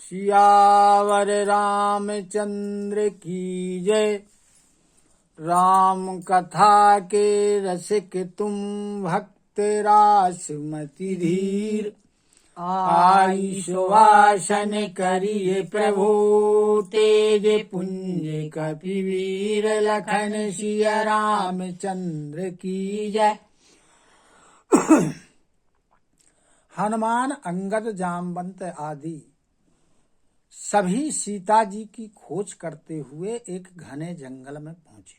सियावर रामचंद्र की जय। राम कथा के रसिक तुम भक्त रासमति धीर। आई सुवासन करिए प्रभु तेज पुंज कपिवीर। लखन सिया रामचंद्र की जय। हनुमान, अंगद, जामवंत आदि सभी सीता जी की खोज करते हुए एक घने जंगल में पहुंचे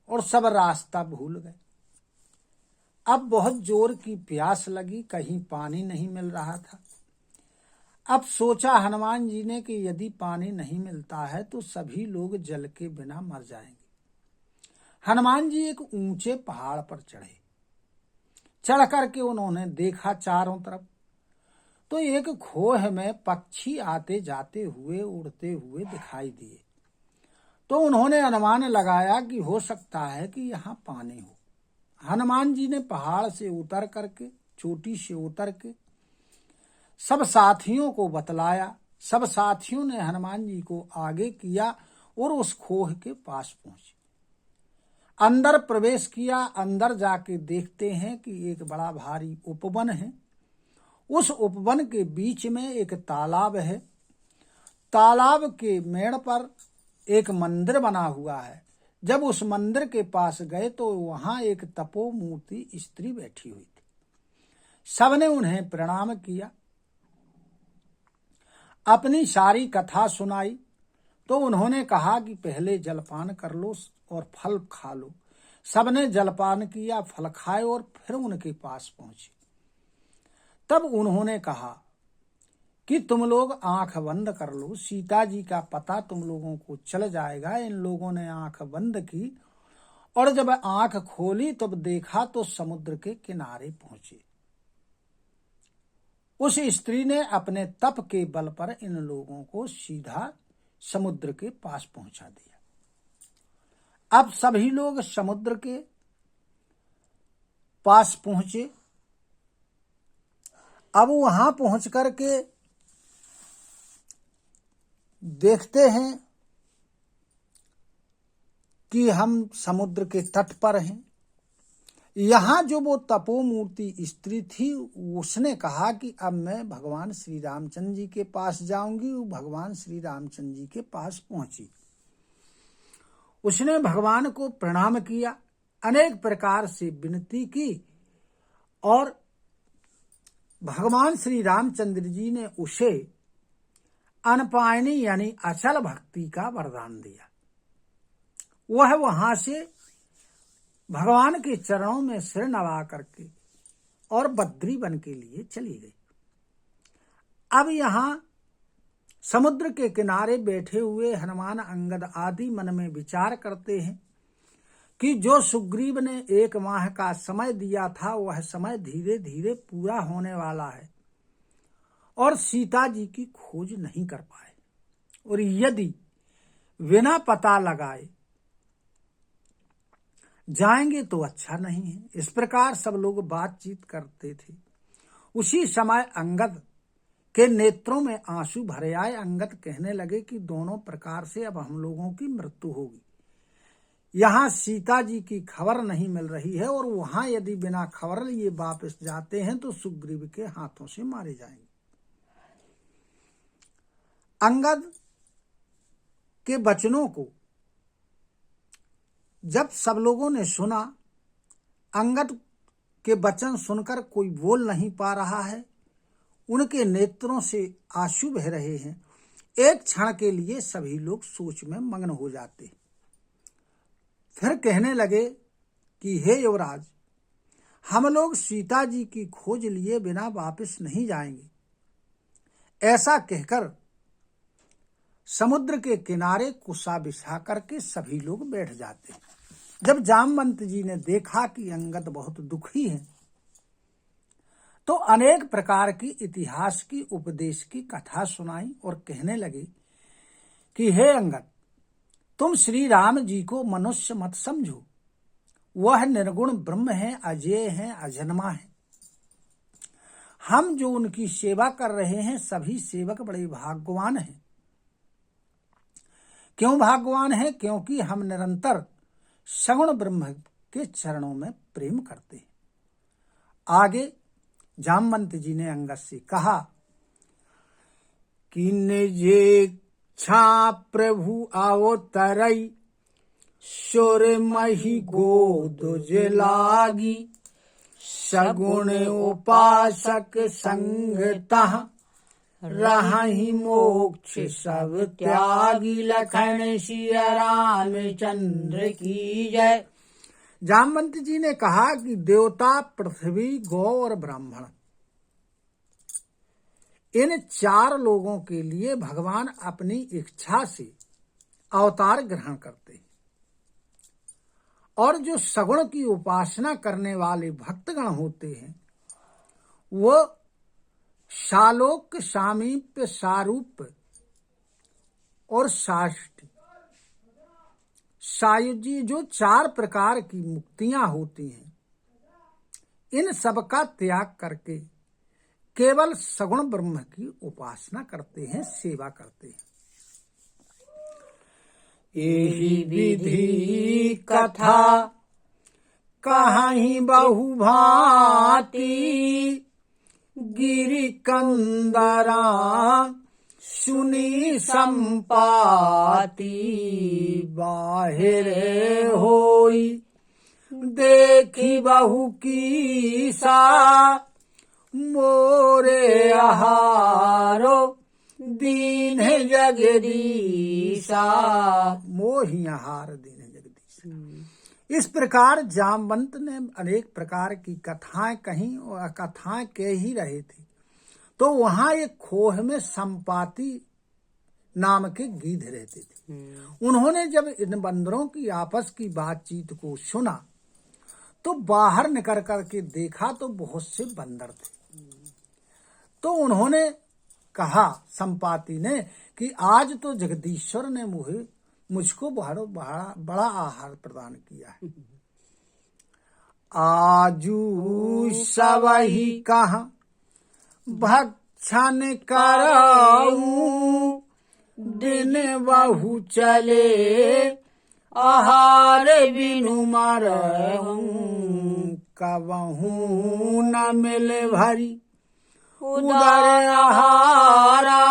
और सब रास्ता भूल गए। अब बहुत जोर की प्यास लगी, कहीं पानी नहीं मिल रहा था। अब सोचा हनुमान जी ने कि यदि पानी नहीं मिलता है तो सभी लोग जल के बिना मर जाएंगे। हनुमान जी एक ऊंचे पहाड़ पर चढ़े। चढ़ करके उन्होंने देखा चारों तरफ, तो एक खोह में पक्षी आते जाते हुए उड़ते हुए दिखाई दिए। तो उन्होंने अनुमान लगाया कि हो सकता है कि यहाँ पानी हो। हनुमान जी ने पहाड़ से उतर करके, चोटी से उतर के सब साथियों को बतलाया। सब साथियों ने हनुमान जी को आगे किया और उस खोह के पास पहुंचे। अंदर प्रवेश किया। अंदर जाके देखते हैं कि एक बड़ा भारी उपवन है। उस उपवन के बीच में एक तालाब है। तालाब के मेड़ पर एक मंदिर बना हुआ है। जब उस मंदिर के पास गए तो वहां एक तपोमूर्ति स्त्री बैठी हुई थी। सबने उन्हें प्रणाम किया, अपनी सारी कथा सुनाई। तो उन्होंने कहा कि पहले जलपान कर लो और फल खा लो। सबने जलपान किया, फल खाए और फिर उनके पास पहुंचे। तब उन्होंने कहा कि तुम लोग आंख बंद कर लो, सीता जी का पता तुम लोगों को चल जाएगा। इन लोगों ने आंख बंद की और जब आंख खोली तब देखा तो समुद्र के किनारे पहुंचे। उस स्त्री ने अपने तप के बल पर इन लोगों को सीधा समुद्र के पास पहुंचा दिया। अब सभी लोग समुद्र के पास पहुंचे। अब वहां पहुंच करके देखते हैं कि हम समुद्र के तट पर हैं। यहां जो वो तपोमूर्ति स्त्री थी उसने कहा कि अब मैं भगवान श्री रामचंद्र जी के पास जाऊंगी। वो भगवान श्री रामचंद्र जी के पास पहुंची। उसने भगवान को प्रणाम किया, अनेक प्रकार से विनती की और भगवान श्री रामचंद्र जी ने उसे अनपायनी यानी अचल भक्ति का वरदान दिया। वह वहां से भगवान के चरणों में सिर नवा करके और बद्री वन के लिए चली गई। अब यहाँ समुद्र के किनारे बैठे हुए हनुमान, अंगद आदि मन में विचार करते हैं कि जो सुग्रीव ने 1 माह का समय दिया था वह समय धीरे धीरे पूरा होने वाला है और सीता जी की खोज नहीं कर पाए, और यदि बिना पता लगाए जाएंगे तो अच्छा नहीं है। इस प्रकार सब लोग बातचीत करते थे। उसी समय अंगद के नेत्रों में आंसू भरे आए। अंगद कहने लगे कि दोनों प्रकार से अब हम लोगों की मृत्यु होगी। यहाँ सीता जी की खबर नहीं मिल रही है और वहां यदि बिना खबर लिए वापस जाते हैं तो सुग्रीव के हाथों से मारे जाएंगे। अंगद के वचनों को जब सब लोगों ने सुना, अंगद के वचन सुनकर कोई बोल नहीं पा रहा है। उनके नेत्रों से आंसू बह रहे हैं। एक क्षण के लिए सभी लोग सोच में मग्न हो जाते। फिर कहने लगे कि हे युवराज, हम लोग सीता जी की खोज लिए बिना वापस नहीं जाएंगे। ऐसा कहकर समुद्र के किनारे कुसा बिछा करके सभी लोग बैठ जाते। जब जामवंत जी ने देखा कि अंगद बहुत दुखी हैं, तो अनेक प्रकार की इतिहास की, उपदेश की कथा सुनाई और कहने लगे कि हे अंगद, तुम श्री राम जी को मनुष्य मत समझो। वह निर्गुण ब्रह्म है, अजेय है, अजन्मा है। हम जो उनकी सेवा कर रहे हैं सभी सेवक बड़े भाग्यवान हैं। क्यों भाग्यवान हैं? क्योंकि हम निरंतर सगुण ब्रह्म के चरणों में प्रेम करते हैं। आगे जामवंत जी ने अंगद से कहा कि निजे छा प्रभु आओ तरई सुर मही गोद लागी सगुण उपासक संगतः रहि मोक्ष सब त्यागी लखन सिया रामचंद्र की जय। जामवंत जी ने कहा कि देवता, पृथ्वी, गौ और ब्राह्मण, इन 4 लोगों के लिए भगवान अपनी इच्छा से अवतार ग्रहण करते हैं और जो सगुण की उपासना करने वाले भक्तगण होते हैं वो शालोक, सामीप्य, सारूप और साष्टी, सायुजी, जो 4 प्रकार की मुक्तियां होती हैं, इन सब का त्याग करके केवल सगुण ब्रह्म की उपासना करते हैं, सेवा करते हैं। यही विधि कथा कहीं बहु भांति गिरि कंदरा सुनी संपाति बाहिर होई देखी बहु की सा मोरे आहारो दीन जगदीशा मोहि आहार दीन जगदीशा। इस प्रकार जामवंत ने अनेक प्रकार की कथाएं कहीं और कथाएं कह ही रहे थे तो वहां एक खोह में संपाति नाम के गीध रहते थे। उन्होंने जब इन बंदरों की आपस की बातचीत को सुना तो बाहर निकल करके देखा तो बहुत से बंदर थे। तो उन्होंने कहा, संपाति ने, कि आज तो जगदीश्वर ने मुझको बड़ा आहार प्रदान किया है। आजू सबही कहा भक्षण कराऊं दिन बहु चले आहार बिनु मरऊं कबहू न मिल भरी उदर आहारा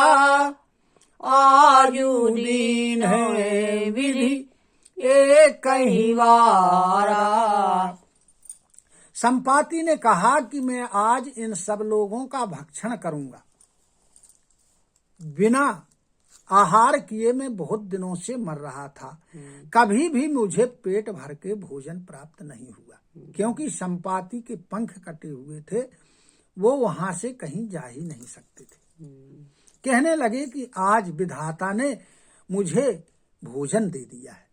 आजू दीन है विधि एक ही वारा। संपाति ने कहा कि मैं आज इन सब लोगों का भक्षण करूंगा। बिना आहार किए मैं बहुत दिनों से मर रहा था, कभी भी मुझे पेट भर के भोजन प्राप्त नहीं हुआ, क्योंकि संपाति के पंख कटे हुए थे, वो वहां से कहीं जा ही नहीं सकते थे। कहने लगे कि आज विधाता ने मुझे भोजन दे दिया है।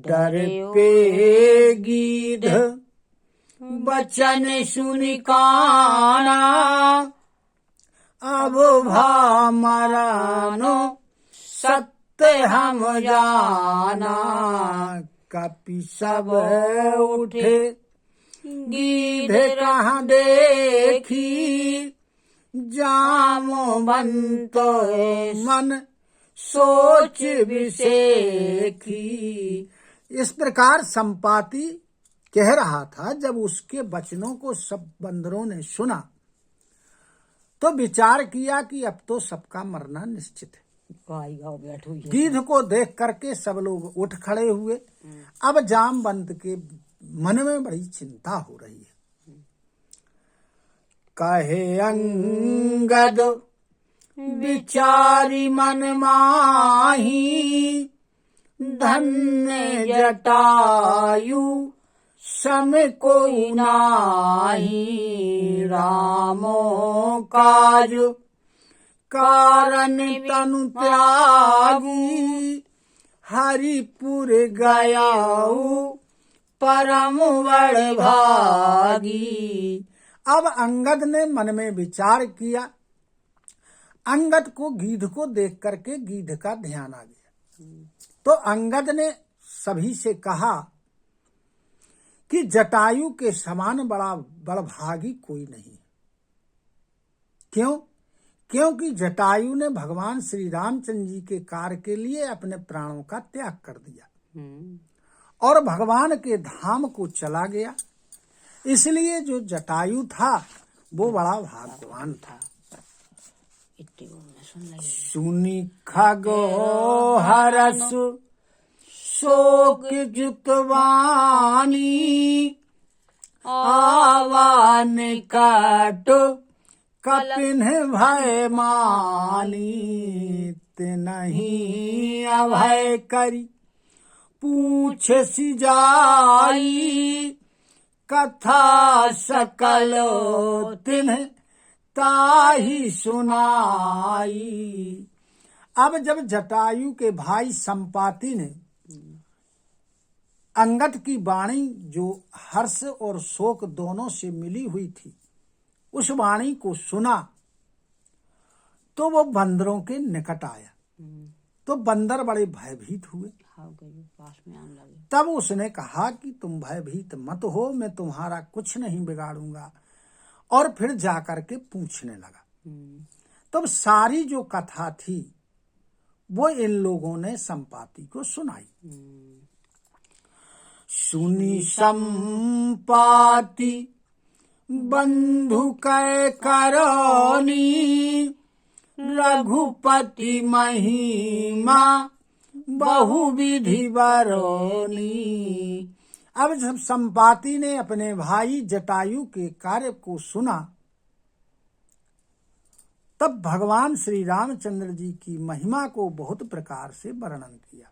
डर पे गीध बचन सुनि काना अब भा मरानो सत्य हम जाना कपि सब उठे गीध कहाँ देखी जामो बंतो मन सोच विसेखी। इस प्रकार संपाति कह रहा था। जब उसके वचनों को सब बंदरों ने सुना तो विचार किया कि अब तो सबका मरना निश्चित है। गीध को देख करके सब लोग उठ खड़े हुए। अब जामवंत के मन में बड़ी चिंता हो रही है। कहे अंगद विचारी मन माही धन्य जटायु सम कोई नाही रामो काज कारण तनु त्यागी हरिपुर गयाऊ परम बड़ भागी। अब अंगद ने मन में विचार किया। अंगद को गीध को देख करके गीध का ध्यान आ गया। तो अंगद ने सभी से कहा कि जटायु के समान बड़ा बड़भागी कोई नहीं। क्यों? क्योंकि जटायु ने भगवान श्री रामचंद्र जी के कार्य के लिए अपने प्राणों का त्याग कर दिया और भगवान के धाम को चला गया। इसलिए जो जटायु था वो बड़ा भाग्यवान था। सुनी खगो हरस शोक जुतवानी आवान काट कपिन भय मानी नहीं अभय करी पूछ सी जाई कथा सकल तिन्ह ताही सुनाई। अब जब जटायु के भाई संपाति ने अंगद की वाणी जो हर्ष और शोक दोनों से मिली हुई थी उस वाणी को सुना तो वो बंदरों के निकट आया तो बंदर बड़े भयभीत हुए। तब उसने कहा कि तुम भयभीत मत हो, मैं तुम्हारा कुछ नहीं बिगाड़ूंगा, और फिर जाकर के पूछने लगा। तब सारी जो कथा थी वो इन लोगों ने संपाति को सुनाई। सुनी संपाति बंधु कै करोनी रघुपति महिमा बहुविधि बरोनी। अब जब संपाति ने अपने भाई जटायु के कार्य को सुना तब भगवान श्री रामचंद्र जी की महिमा को बहुत प्रकार से वर्णन किया।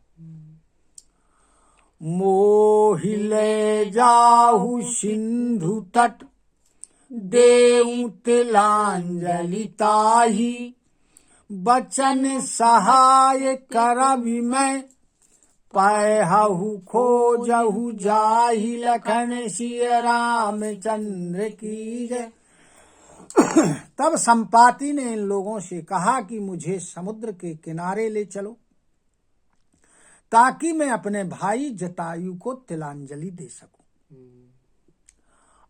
मोहिले जाहु सिंधु तट देऊ तिलांजलि ताही बचन सहाय करबि मैं पैहु खोजहु जाहि लखन सिय रामचंद्र की जय। तब संपाति ने इन लोगों से कहा कि मुझे समुद्र के किनारे ले चलो ताकि मैं अपने भाई जटायु को तिलांजलि दे सकूं,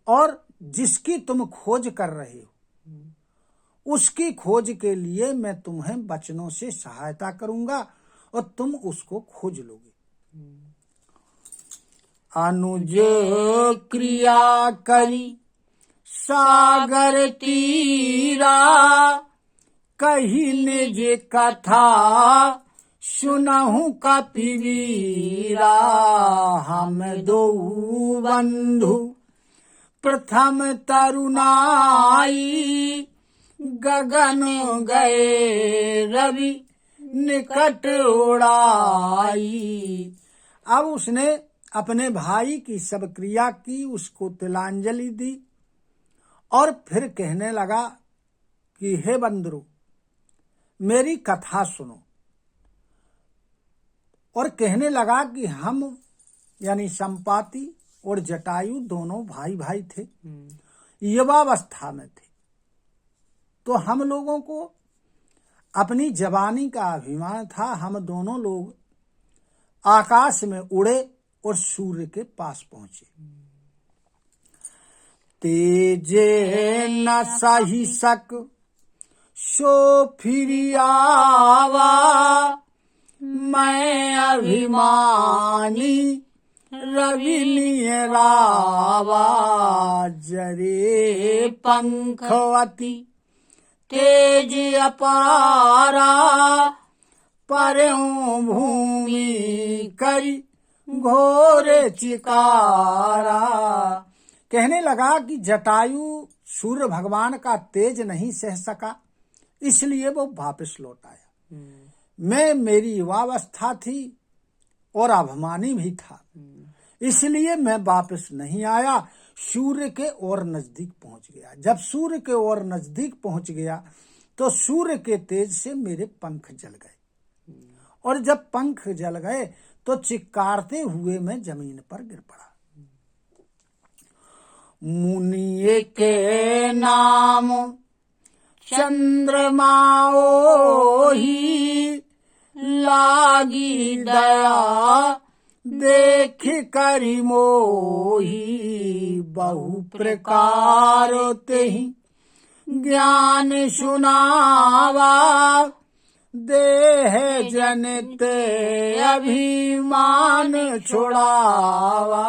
और जिसकी तुम खोज कर रहे हो उसकी खोज के लिए मैं तुम्हें वचनों से सहायता करूंगा और तुम उसको खोज लोगे। अनुज क्रिया करी सागर तीरा कही निज कथा सुनहु कपिवीरा। हम दो बंधु प्रथम तरुणाई गगन गए रवि निकट उड़ाई। अब उसने अपने भाई की सब क्रिया की, उसको तिलांजलि दी और फिर कहने लगा कि हे बंदरो मेरी कथा सुनो, और कहने लगा कि हम यानी संपाति और जटायु दोनों भाई भाई थे, युवावस्था में थे, तो हम लोगों को अपनी जवानी का अभिमान था। हम दोनों लोग आकाश में उड़े और सूर्य के पास पहुंचे। तेजे न सही सक सो फिर आवा मैं अभिमानी रवि लिए रावा। जरे पंखवती तेज अपारा परऊं भूमि करी घोर चिकारा। कहने लगा कि जटायु सूर्य भगवान का तेज नहीं सह सका, इसलिए वो वापस लौट आया। मैं मेरी युवावस्था थी और अभिमानी भी था, इसलिए मैं वापस नहीं आया, सूर्य के और नजदीक पहुंच गया। जब सूर्य के और नजदीक पहुंच गया तो सूर्य के तेज से मेरे पंख जल गए, और जब पंख जल गए तो चिक्कारते हुए मैं जमीन पर गिर पड़ा। मुनि के नाम चंद्रमा ओही लागी दया देख करि मोही बहु प्रकार तेहि ज्ञान सुनावा देह जनित अभिमान छुड़ावा।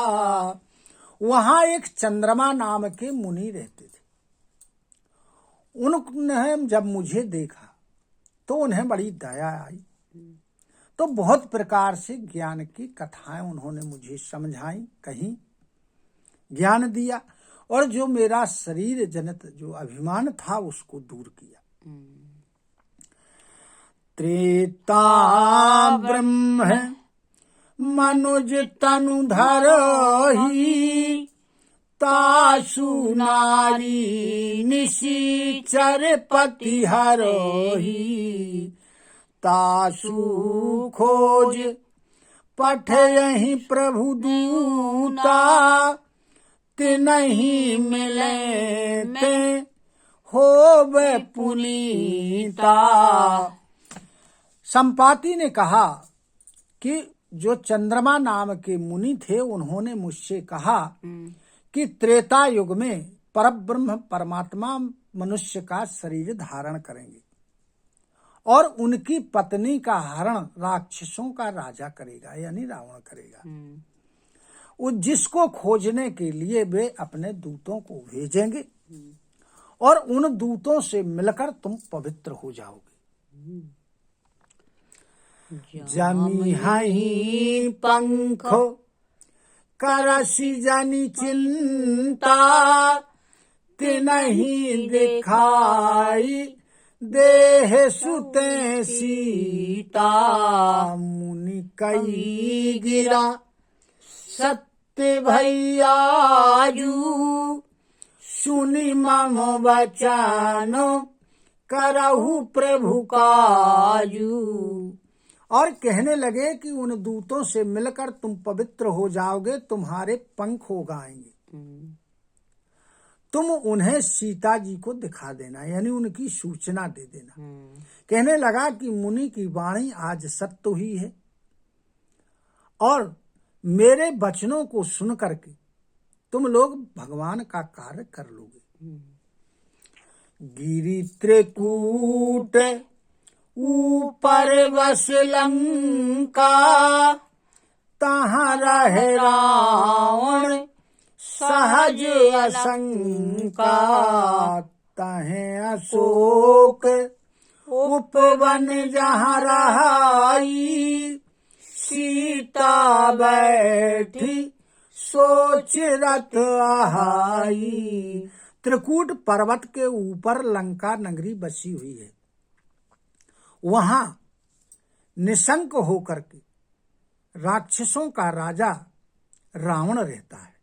वहां एक चंद्रमा नाम के मुनि रहते थे। उन्होंने जब मुझे देखा तो उन्हें बड़ी दया आई, तो बहुत प्रकार से ज्ञान की कथाएं उन्होंने मुझे समझाई, कहीं ज्ञान दिया, और जो मेरा शरीर जनित जो अभिमान था उसको दूर किया। त्रेता ब्रह्म मनुज तनु धरहि तासु नारी निशिचर पति हरहि तासु खोज पठयहि प्रभु दूता तिनहि मिले ते होवे पुनीता। संपाति ने कहा कि जो चंद्रमा नाम के मुनि थे उन्होंने मुझसे कहा कि त्रेता युग में परब्रह्म परमात्मा मनुष्य का शरीर धारण करेंगे और उनकी पत्नी का हरण राक्षसों का राजा करेगा, यानी रावण करेगा। वो जिसको खोजने के लिए वे अपने दूतों को भेजेंगे और उन दूतों से मिलकर तुम पवित्र हो जाओगे। जमी हई पंखो करसी जनी चिंता तिनहि दिखाई देह सुते सीता। मुनि कई गिरा सत्य भैयाजू सुनि मम वचनो करहु प्रभु काजू। और कहने लगे कि उन दूतों से मिलकर तुम पवित्र हो जाओगे, तुम्हारे पंख हो गाएंगे, तुम उन्हें सीता जी को दिखा देना, यानी उनकी सूचना दे देना। कहने लगा कि मुनि की वाणी आज सत्य हुई है और मेरे वचनों को सुन करके तुम लोग भगवान का कार्य कर लोगे। गिरि त्रिकूट ऊपर बस लंका तहाँ रहे रावण सहज असंका। तहें अशोक उपवन जहाँ रहाई सीता बैठी सोच रथ आहाई। त्रिकूट पर्वत के ऊपर लंका नगरी बसी हुई है। वहां निशंक होकर के राक्षसों का राजा रावण रहता है।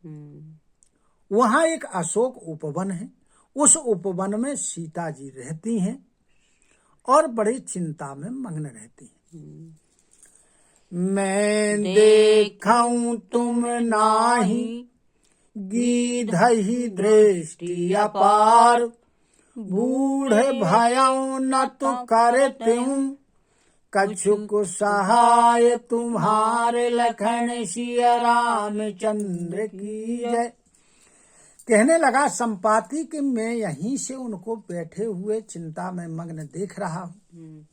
वहां एक अशोक उपवन है, उस उपवन में सीता जी रहती हैं और बड़ी चिंता में मग्न रहती हैं। मैं देखूं तुम नाही गीधहि दृष्टि अपार बूढ़े भयऊ न तो करते हूँ कछुक सहाय तुम्हारे लखन सिया रामचंद्र की जय। कहने लगा संपाति कि मैं यहीं से उनको बैठे हुए चिंता में मग्न देख रहा हूँ,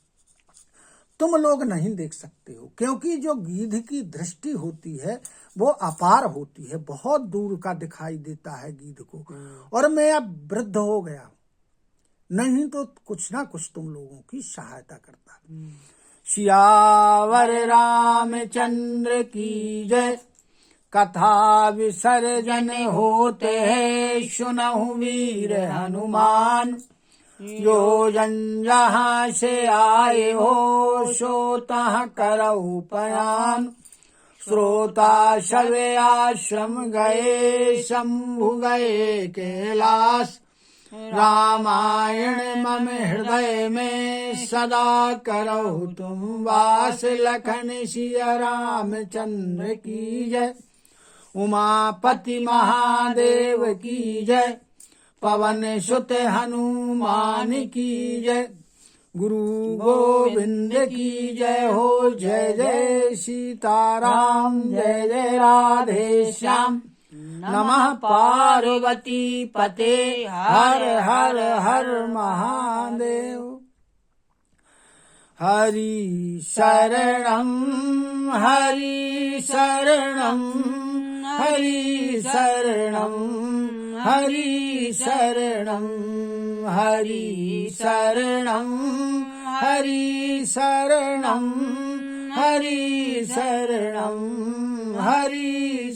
तुम लोग नहीं देख सकते हो, क्योंकि जो गीध की दृष्टि होती है वो अपार होती है, बहुत दूर का दिखाई देता है गीध को। और मैं अब वृद्ध हो गया हूँ, नहीं तो कुछ ना कुछ तुम लोगों की सहायता करता। सियावर रामचंद्र की जय। कथा विसर्जन होते है सुनहु वीर हनुमान। योजन जहाँ से आए हो सो तहाँ करहु पयान। श्रोता सवे आश्रम गए शंभु गए कैलाश। रामायण मम हृदय में सदा करहु तुम वास। लखन सिया रामचंद्र की जय। उमापति महादेव की जय। पवन सुत हनुमान की जय। गुरु गोविंद की जय हो। जय जय सीताराम, जय जय राधे श्याम। नमः पार्वती पते, हर हर हर महादेव। हरि शरणं हरि शरणं हरि शरणं हरि शरणं हरि शरणं हरि शरणं हरि शरणं हरि